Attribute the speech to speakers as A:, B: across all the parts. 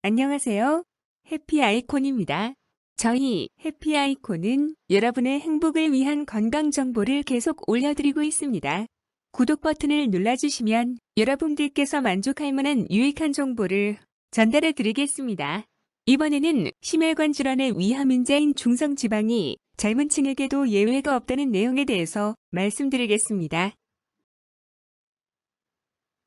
A: 안녕하세요. 해피아이콘입니다. 저희 해피아이콘은 여러분의 행복을 위한 건강 정보를 계속 올려드리고 있습니다. 구독 버튼을 눌러주시면 여러분들께서 만족할 만한 유익한 정보를 전달해 드리겠습니다. 이번에는 심혈관 질환의 위험인자인 중성지방이 젊은 층에게도 예외가 없다는 내용에 대해서 말씀드리겠습니다.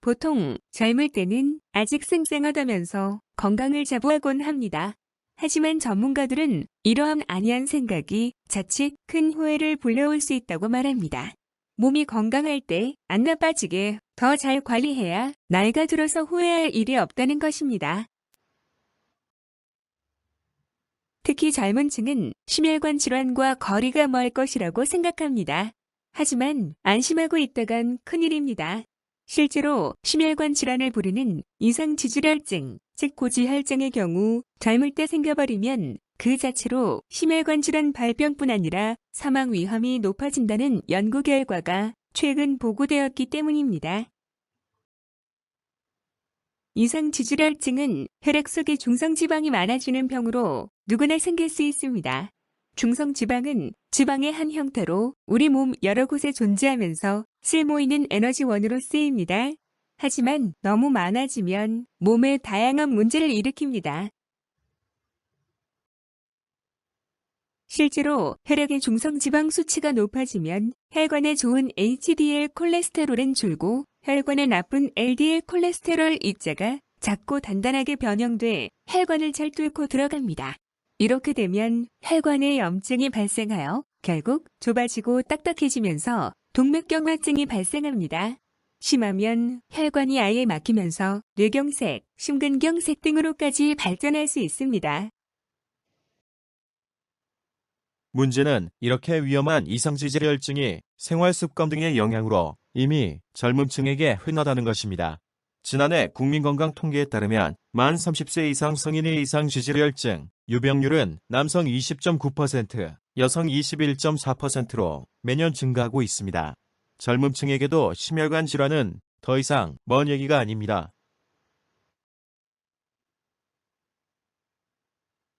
A: 보통 젊을 때는 아직 쌩쌩하다면서 건강을 자부하곤 합니다. 하지만 전문가들은 이러한 안이한 생각이 자칫 큰 후회를 불러올 수 있다고 말합니다. 몸이 건강할 때 안 나빠지게 더 잘 관리해야 나이가 들어서 후회할 일이 없다는 것입니다. 특히 젊은 층은 심혈관 질환과 거리가 멀 것이라고 생각합니다. 하지만 안심하고 있다간 큰일입니다. 실제로 심혈관 질환을 부르는 이상지질혈증, 즉 고지혈증의 경우 젊을 때 생겨버리면 그 자체로 심혈관 질환 발병뿐 아니라 사망 위험이 높아진다는 연구 결과가 최근 보고되었기 때문입니다. 이상지질혈증은 혈액 속에 중성지방이 많아지는 병으로 누구나 생길 수 있습니다. 중성지방은 지방의 한 형태로 우리 몸 여러 곳에 존재하면서 쓸모있는 에너지원으로 쓰입니다. 하지만 너무 많아지면 몸에 다양한 문제를 일으킵니다. 실제로 혈액의 중성지방 수치가 높아지면 혈관에 좋은 HDL 콜레스테롤은 줄고 혈관에 나쁜 LDL 콜레스테롤 입자가 작고 단단하게 변형돼 혈관을 잘 뚫고 들어갑니다. 이렇게 되면 혈관에 염증이 발생하여 결국 좁아지고 딱딱해지면서 동맥경화증이 발생합니다. 심하면 혈관이 아예 막히면서 뇌경색, 심근경색 등으로까지 발전할 수 있습니다.
B: 문제는 이렇게 위험한 이상지질혈증이 생활습관 등의 영향으로 이미 젊은 층에게 흔하다는 것입니다. 지난해 국민건강통계에 따르면 만 30세 이상 성인의 이상지질혈증 유병률은 남성 20.9%, 여성 21.4%로 매년 증가하고 있습니다. 젊은 층에게도 심혈관 질환은 더 이상 먼 얘기가 아닙니다.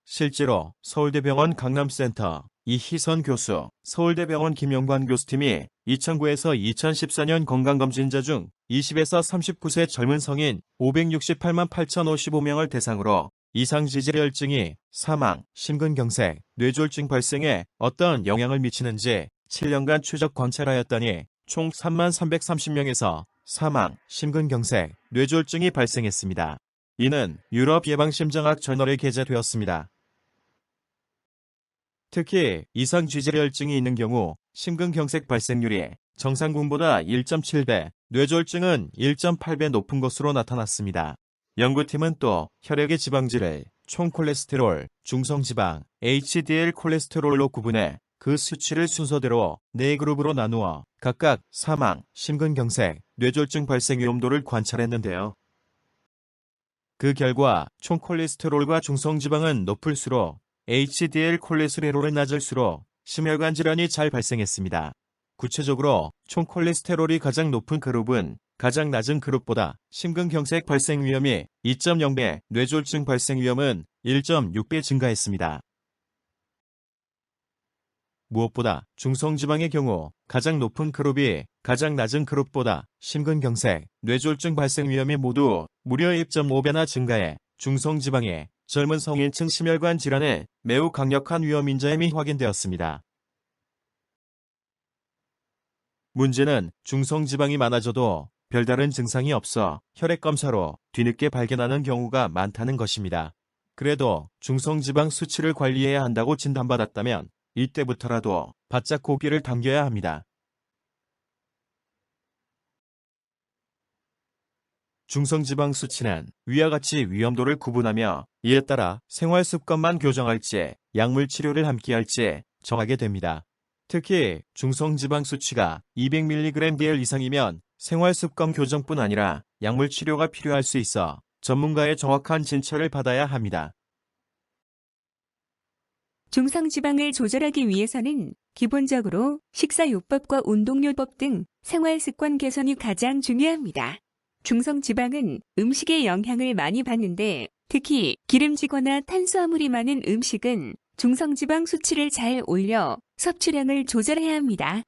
B: 실제로 서울대병원 강남센터 이희선 교수, 서울대병원 김영관 교수팀이 2009에서 2014년 건강검진자 중 20에서 39세 젊은 성인 568만 8,055명을 대상으로 이상지질혈증이 사망, 심근경색, 뇌졸중 발생에 어떤 영향을 미치는지 7년간 추적 관찰하였더니 총 3만 330명에서 사망, 심근경색, 뇌졸중이 발생했습니다. 이는 유럽 예방심장학 저널에 게재되었습니다. 특히 이상지질혈증이 있는 경우 심근경색 발생률이 정상군보다 1.7배, 뇌졸중은 1.8배 높은 것으로 나타났습니다. 연구팀은 또 혈액의 지방질을 총콜레스테롤, 중성지방, HDL 콜레스테롤로 구분해 그 수치를 순서대로 4그룹으로 나누어 각각 사망, 심근경색, 뇌졸중 발생 위험도를 관찰했는데요. 그 결과 총콜레스테롤과 중성지방은 높을수록 HDL 콜레스테롤은 낮을수록 심혈관 질환이 잘 발생했습니다. 구체적으로 총콜레스테롤이 가장 높은 그룹은 가장 낮은 그룹보다 심근경색 발생 위험이 2.0배, 뇌졸중 발생 위험은 1.6배 증가했습니다. 무엇보다 중성지방의 경우 가장 높은 그룹이 가장 낮은 그룹보다 심근경색, 뇌졸중 발생 위험이 모두 무려 1.5배나 증가해 중성지방의 젊은 성인층 심혈관 질환에 매우 강력한 위험인자임이 확인되었습니다. 문제는 중성지방이 많아져도 별다른 증상이 없어 혈액검사로 뒤늦게 발견하는 경우가 많다는 것입니다. 그래도 중성지방 수치를 관리해야 한다고 진단받았다면 이때부터라도 바짝 고개를 당겨야 합니다. 중성지방 수치는 위와 같이 위험도를 구분하며 이에 따라 생활습관만 교정할지 약물 치료를 함께 할지 정하게 됩니다. 특히 중성지방 수치가 200mg/dl 이상이면 생활습관 교정뿐 아니라 약물 치료가 필요할 수 있어 전문가의 정확한 진찰을 받아야 합니다.
A: 중성지방을 조절하기 위해서는 기본적으로 식사요법과 운동요법 등 생활습관 개선이 가장 중요합니다. 중성지방은 음식의 영향을 많이 받는데 특히 기름지거나 탄수화물이 많은 음식은 중성지방 수치를 잘 올려 섭취량을 조절해야 합니다.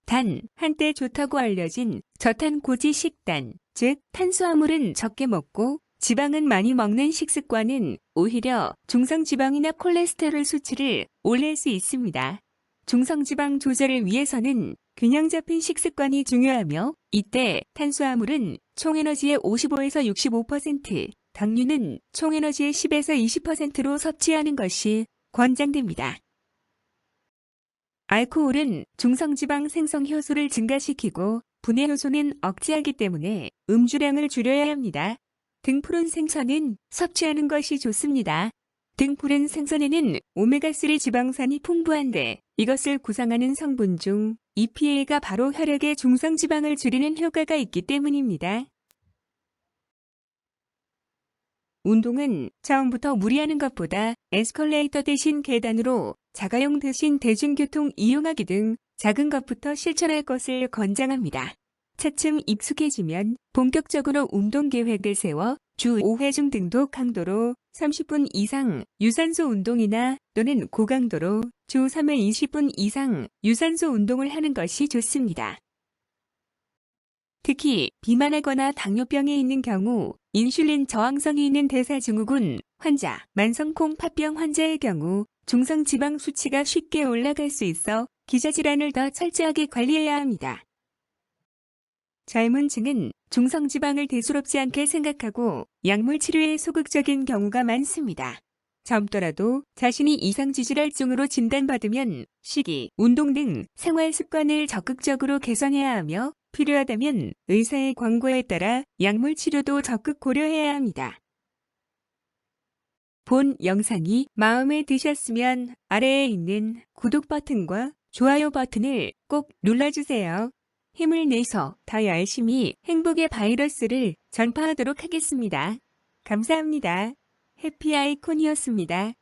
A: 단, 한때 좋다고 알려진 저탄고지 식단, 즉 탄수화물은 적게 먹고 지방은 많이 먹는 식습관은 오히려 중성지방이나 콜레스테롤 수치를 올릴 수 있습니다. 중성지방 조절을 위해서는 균형 잡힌 식습관이 중요하며 이때 탄수화물은 총에너지의 55에서 65%, 당류는 총에너지의 10에서 20%로 섭취하는 것이 권장됩니다. 알코올은 중성지방 생성 효소를 증가시키고 분해 효소는 억제하기 때문에 음주량을 줄여야 합니다. 등푸른 생선은 섭취하는 것이 좋습니다. 등푸른 생선에는 오메가3 지방산이 풍부한데 이것을 구성하는 성분 중 EPA가 바로 혈액의 중성지방을 줄이는 효과가 있기 때문입니다. 운동은 처음부터 무리하는 것보다 에스컬레이터 대신 계단으로 자가용 대신 대중교통 이용하기 등 작은 것부터 실천할 것을 권장합니다. 차츰 익숙해지면 본격적으로 운동 계획을 세워 주 5회 중등도 강도로 30분 이상 유산소 운동이나 또는 고강도로 주 3회 20분 이상 유산소 운동을 하는 것이 좋습니다. 특히 비만하거나 당뇨병에 있는 경우 인슐린 저항성이 있는 대사증후군 환자, 만성콩팥병 환자의 경우 중성지방 수치가 쉽게 올라갈 수 있어 기저질환을 더 철저하게 관리해야 합니다. 젊은 층은 중성지방을 대수롭지 않게 생각하고 약물 치료에 소극적인 경우가 많습니다. 젊더라도 자신이 이상지질혈증으로 진단받으면 식이, 운동 등 생활 습관을 적극적으로 개선해야 하며 필요하다면 의사의 권고에 따라 약물 치료도 적극 고려해야 합니다. 본 영상이 마음에 드셨으면 아래에 있는 구독 버튼과 좋아요 버튼을 꼭 눌러주세요. 힘을 내서 더 열심히 행복의 바이러스를 전파하도록 하겠습니다. 감사합니다. 해피 아이콘이었습니다.